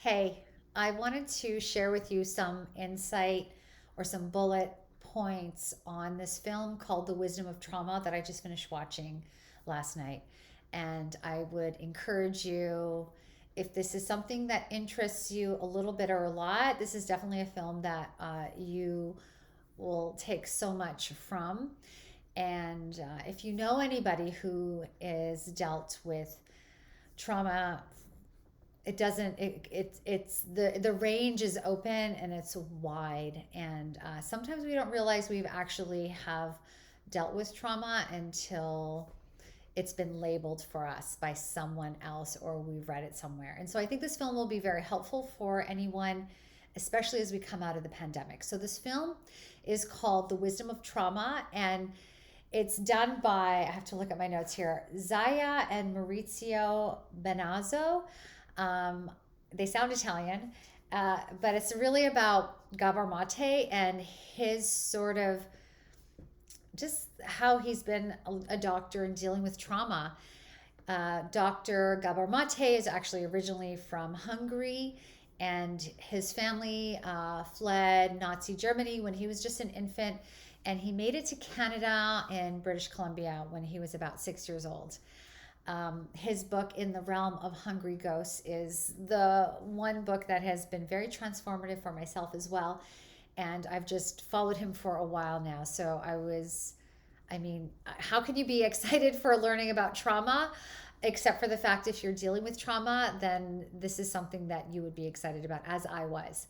Hey, I wanted to share with you some insight or some bullet points on this film called The Wisdom of Trauma that I just finished watching last night. And I would encourage you, if this is something that interests you a little bit or a lot, this is definitely a film that you will take so much from. And if you know anybody who is dealt with trauma, it doesn't it's the range is open and it's wide, and sometimes we don't realize we've actually have dealt with trauma until it's been labeled for us by someone else or we've read it somewhere. And so I think this film will be very helpful for anyone, especially as we come out of the pandemic. So this film is called The Wisdom of Trauma, and it's done by, I have to look at my notes here, Zaya and Maurizio Benazzo. Um, they sound Italian, but it's really about Gabor Mate and his sort of just how he's been a doctor and dealing with trauma. Dr. Gabor Mate is actually originally from Hungary, and his family fled Nazi Germany when he was just an infant, and he made it to Canada and British Columbia when he was about 6 years old. His book, In the Realm of Hungry Ghosts, is the one book that has been very transformative for myself as well. And I've just followed him for a while now. So I mean, how can you be excited for learning about trauma? Except for the fact if you're dealing with trauma, then this is something that you would be excited about, as I was.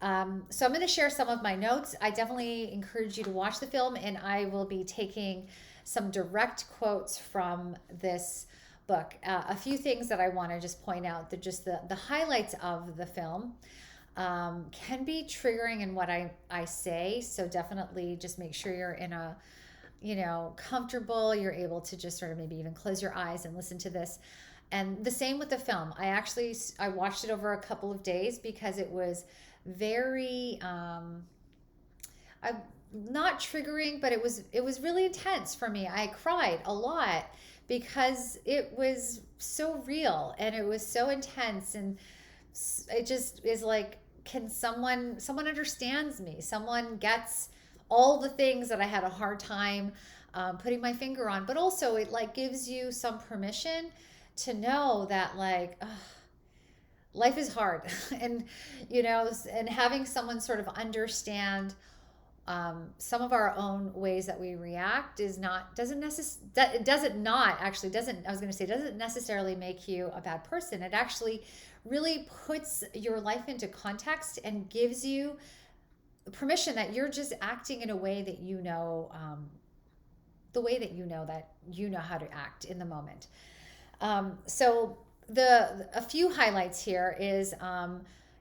So I'm going to share some of my notes. I definitely encourage you to watch the film, and I will be taking some direct quotes from this book. A few things that I want to just point out, that just the highlights of the film can be triggering in what I say. So definitely just make sure you're in a, comfortable, you're able to just sort of maybe even close your eyes and listen to this. And the same with the film. I watched it over a couple of days because it was very I not triggering, but it was really intense for me. I cried a lot because it was so real and it was so intense, and it just is like, can someone understands me, someone gets all the things that I had a hard time putting my finger on, but also it like gives you some permission to know that, like, ugh, life is hard and and having someone sort of understand some of our own ways that we react is not doesn't necess- that it doesn't not actually doesn't I was going to say doesn't necessarily make you a bad person. It actually really puts your life into context and gives you permission that you're just acting in a way that the way that you know how to act in the moment. So the a few highlights here is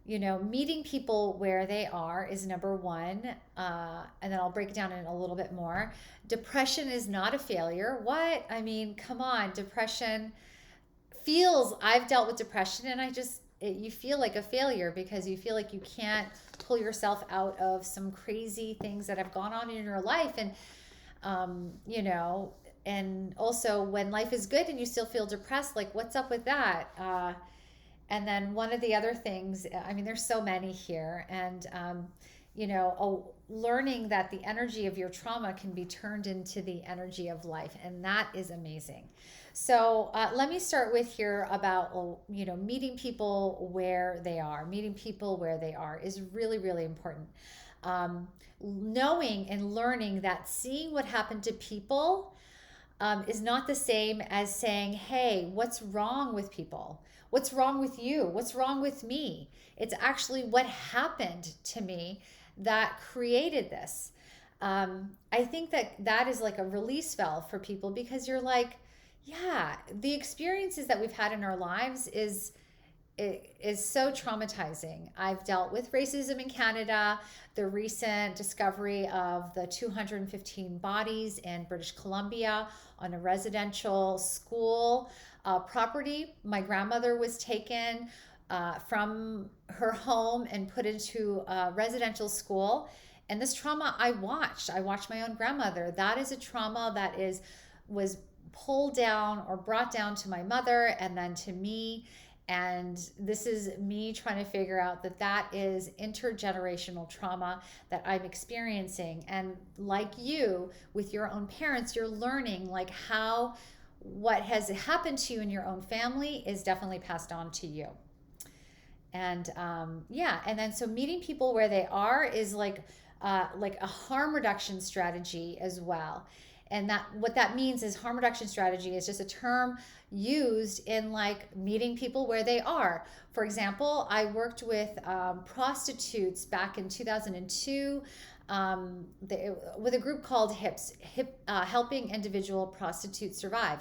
meeting people where they are is number one, and then I'll break it down in a little bit more. Depression is not a failure. What? I mean, come on, depression feels. I've dealt with depression, and you feel like a failure because you feel like you can't pull yourself out of some crazy things that have gone on in your life, and um, you know, and also when life is good and you still feel depressed, like what's up with that? And then one of the other things, I mean, there's so many here, and learning that the energy of your trauma can be turned into the energy of life, and that is amazing. So let me start with here about meeting people where they are. Meeting people where they are is really, really important. Knowing and learning that seeing what happened to people is not the same as saying, hey, what's wrong with people? What's wrong with you? What's wrong with me? It's actually what happened to me that created this. I think that is like a release valve for people, because you're like, yeah, the experiences that we've had in our lives is so traumatizing. I've dealt with racism in Canada, the recent discovery of the 215 bodies in British Columbia on a residential school property. My grandmother was taken from her home and put into a residential school. And this trauma I watched my own grandmother. That is a trauma that was pulled down or brought down to my mother and then to me. And this is me trying to figure out that that is intergenerational trauma that I'm experiencing. And like you, with your own parents, you're learning like how what has happened to you in your own family is definitely passed on to you. And yeah, and then so meeting people where they are is like a harm reduction strategy as well. And that what that means is harm reduction strategy is just a term used in like meeting people where they are. For example, I worked with prostitutes back in 2002 with a group called Helping Individual Prostitutes Survive.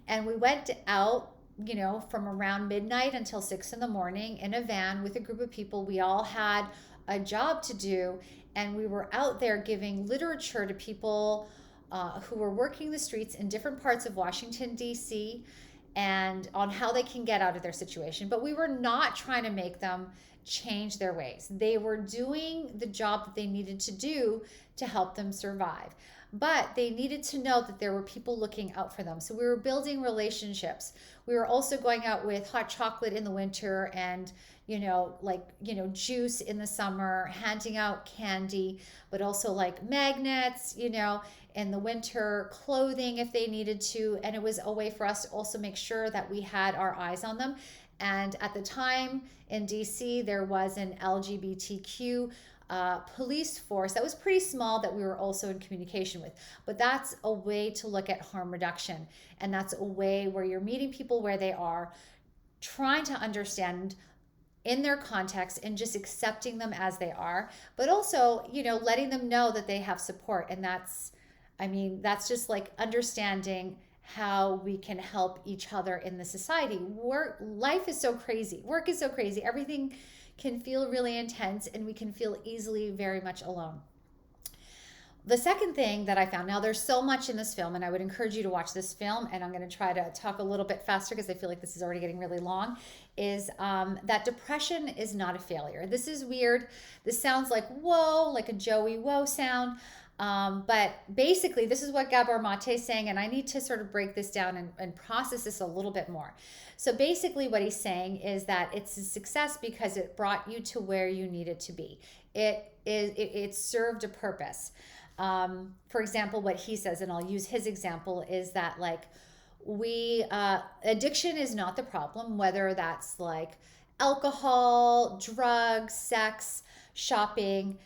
And we went out, you know, from around midnight until 6 in the morning in a van with a group of people. We all had a job to do, and we were out there giving literature to people who were working the streets in different parts of Washington, D.C., and on how they can get out of their situation. But we were not trying to make them change their ways. They were doing the job that they needed to do to help them survive. But they needed to know that there were people looking out for them. So we were building relationships. We were also going out with hot chocolate in the winter and, you know, like, you know, juice in the summer, handing out candy, but also like magnets, you know, in the winter, clothing if they needed to. And it was a way for us to also make sure that we had our eyes on them. And at the time in DC, there was an LGBTQ police force that was pretty small that we were also in communication with. But that's a way to look at harm reduction. And that's a way where you're meeting people where they are, trying to understand in their context and just accepting them as they are, but also, you know, letting them know that they have support. And that's, I mean, that's just like understanding how we can help each other in the society. Life is so crazy. Work is so crazy. Everything can feel really intense, and we can feel easily very much alone. The second thing that I found, now there's so much in this film, and I would encourage you to watch this film, and I'm going to try to talk a little bit faster because I feel like this is already getting really long, is that depression is not a failure. This is weird. This sounds like whoa, like a Joey whoa sound. But basically, this is what Gabor Mate is saying, and I need to sort of break this down and process this a little bit more. So basically, what he's saying is that it's a success because it brought you to where you needed to be. It served a purpose. For example, what he says, and I'll use his example, is that like addiction is not the problem, whether that's like alcohol, drugs, sex, shopping.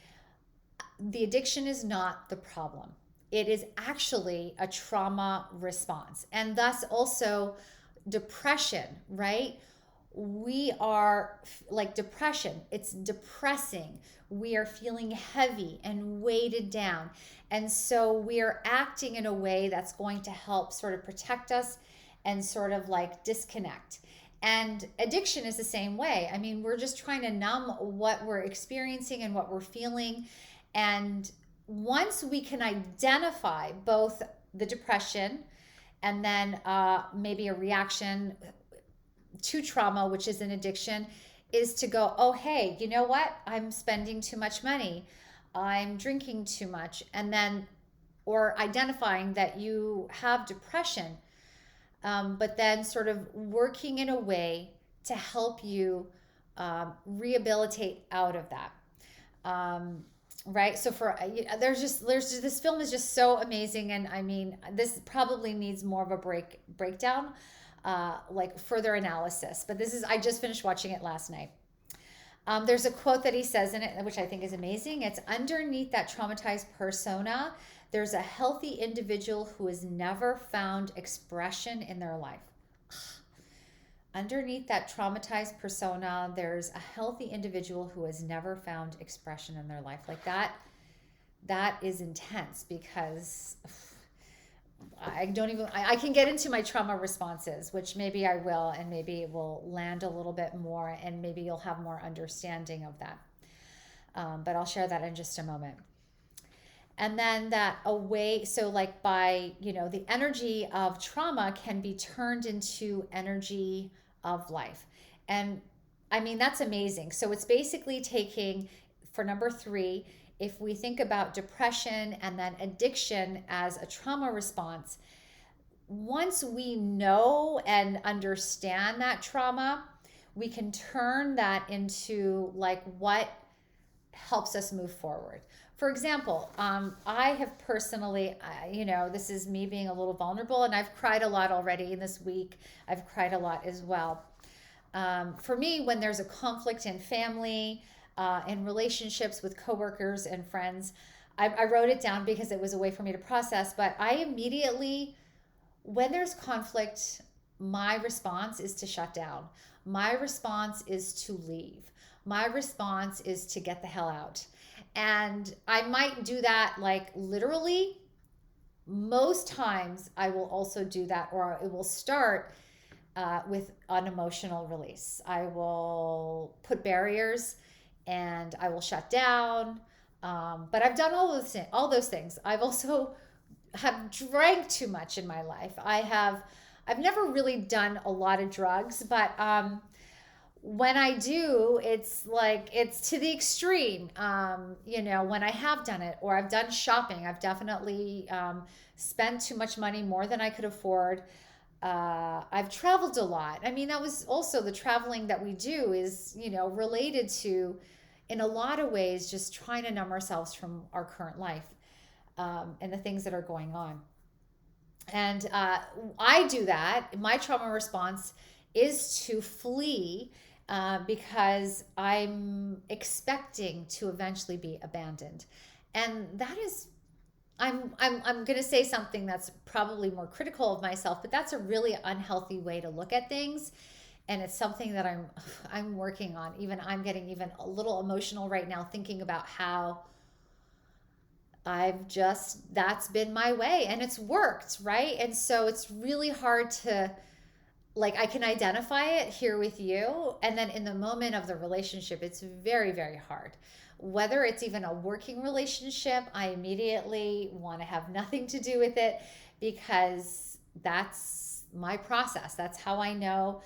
The addiction is not the problem. It is actually a trauma response, and thus also depression, right? We are like depression, it's depressing. We are feeling heavy and weighted down. And so we are acting in a way that's going to help sort of protect us and sort of like disconnect. And addiction is the same way. I mean, we're just trying to numb what we're experiencing and what we're feeling. And once we can identify both the depression and then maybe a reaction to trauma, which is an addiction, is to go, oh, hey, you know what? I'm spending too much money. I'm drinking too much. And then, or identifying that you have depression, but then sort of working in a way to help you rehabilitate out of that. Right. So there's just this film is just so amazing. And I mean, this probably needs more of a breakdown, like further analysis, but I just finished watching it last night. There's a quote that he says in it, which I think is amazing. It's underneath that traumatized persona, there's a healthy individual who has never found expression in their life. Underneath that traumatized persona, there's a healthy individual who has never found expression in their life. Like that is intense, because I can get into my trauma responses, which maybe I will, and maybe it will land a little bit more, and maybe you'll have more understanding of that. But I'll share that in just a moment. And then so like by, the energy of trauma can be turned into energy of life. And I mean, that's amazing. So it's basically taking, for number 3, if we think about depression and then addiction as a trauma response, once we know and understand that trauma, we can turn that into like what helps us move forward. For example, I have personally, this is me being a little vulnerable, and I've cried a lot already in this week. I've cried a lot as well. For me, when there's a conflict in family, in relationships with coworkers and friends, I wrote it down because it was a way for me to process. But I immediately, when there's conflict, my response is to shut down. My response is to leave. My response is to get the hell out. And I might do that like literally. Most times I will also do that, or it will start with an emotional release. I will put barriers and I will shut down. But I've done all those things. I've also have drank too much in my life. I've never really done a lot of drugs, but when I do, it's like it's to the extreme. When I have done it, or I've done shopping, I've definitely spent too much money, more than I could afford. I've traveled a lot. I mean, that was also the traveling that we do is, related to, in a lot of ways, just trying to numb ourselves from our current life, and the things that are going on. And I do that. My trauma response is to flee, because I'm expecting to eventually be abandoned. And that is, I'm going to say something that's probably more critical of myself, but that's a really unhealthy way to look at things. And it's something that I'm working on. Even I'm getting even a little emotional right now thinking about how that's been my way and it's worked, right? And so it's really hard to, like, I can identify it here with you. And then in the moment of the relationship, it's very, very hard. Whether it's even a working relationship, I immediately want to have nothing to do with it, because that's my process. That's how I know.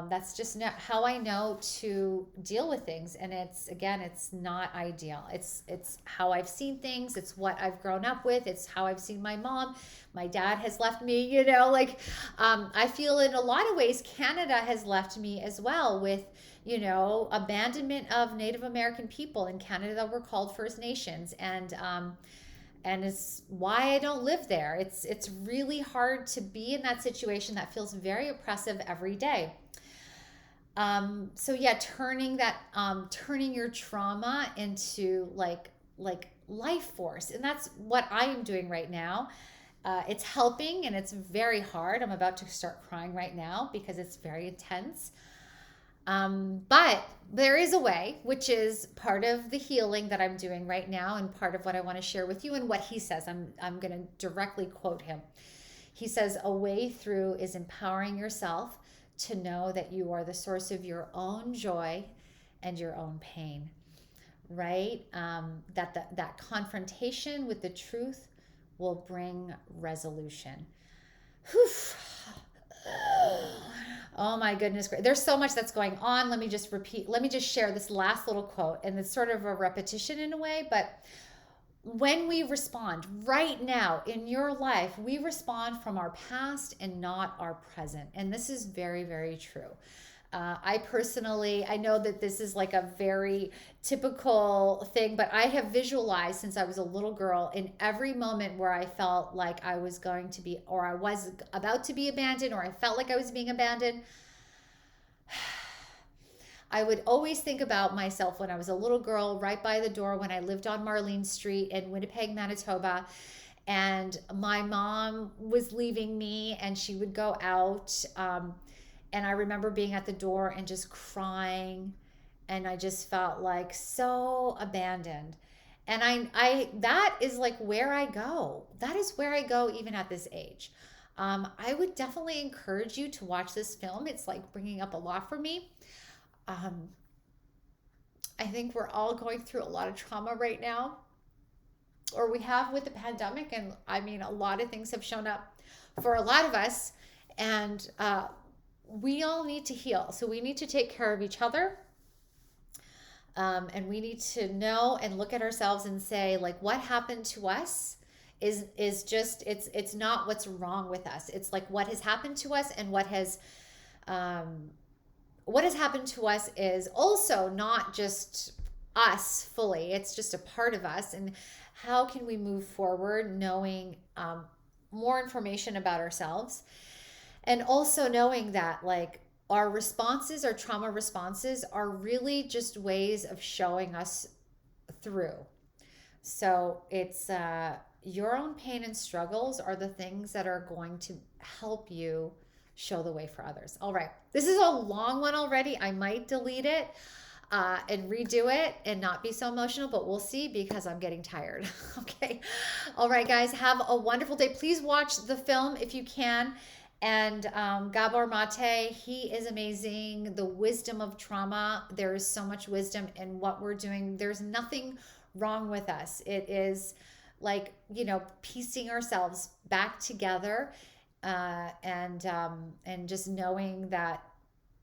That's just how I know to deal with things. And it's not ideal. It's how I've seen things. It's what I've grown up with. It's how I've seen my mom. My dad has left me, I feel in a lot of ways Canada has left me as well, with, abandonment of Native American people. In Canada, we're called First Nations. And it's why I don't live there. It's really hard to be in that situation that feels very oppressive every day. So yeah, turning your trauma into like life force, and that's what I am doing right now. It's helping, and it's very hard. I'm about to start crying right now because it's very intense. But there is a way, which is part of the healing that I'm doing right now, and part of what I want to share with you, and what he says. I'm going to directly quote him. He says, "A way through is empowering yourself to know that you are the source of your own joy and your own pain." Right? That confrontation with the truth will bring resolution. Whew. Oh my goodness. There's so much that's going on. Let me just share this last little quote. And it's sort of a repetition in a way, but when we respond right now in your life, we respond from our past and not our present. And this is very, very true. I know that this is like a very typical thing, but I have visualized since I was a little girl, in every moment where I felt like I was going to be, or I was about to be abandoned, or I felt like I was being abandoned, I would always think about myself when I was a little girl right by the door when I lived on Marlene Street in Winnipeg, Manitoba. And my mom was leaving me and she would go out. And I remember being at the door and just crying. And I just felt like so abandoned. And that is like where I go. That is where I go even at this age. I would definitely encourage you to watch this film. It's like bringing up a lot for me. I think we're all going through a lot of trauma right now, or we have with the pandemic. And I mean, a lot of things have shown up for a lot of us, and we all need to heal. So we need to take care of each other. And we need to know and look at ourselves and say, like, what happened to us is just, it's not what's wrong with us. It's like what has happened to us and what has, what has happened to us is also not just us fully, it's just a part of us. And how can we move forward knowing more information about ourselves, and also knowing that like our responses, our trauma responses, are really just ways of showing us through. So it's your own pain and struggles are the things that are going to help you show the way for others. All right. This is a long one already. I might delete it and redo it and not be so emotional, but we'll see because I'm getting tired. Okay. All right, guys. Have a wonderful day. Please watch the film if you can. And Gabor Mate, he is amazing. The wisdom of trauma. There is so much wisdom in what we're doing. There's nothing wrong with us. It is like, piecing ourselves back together, and just knowing that,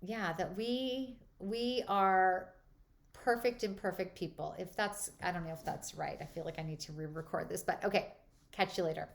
yeah, that we are perfect, imperfect people. If that's, I don't know if that's right. I feel like I need to re-record this, but okay. Catch you later.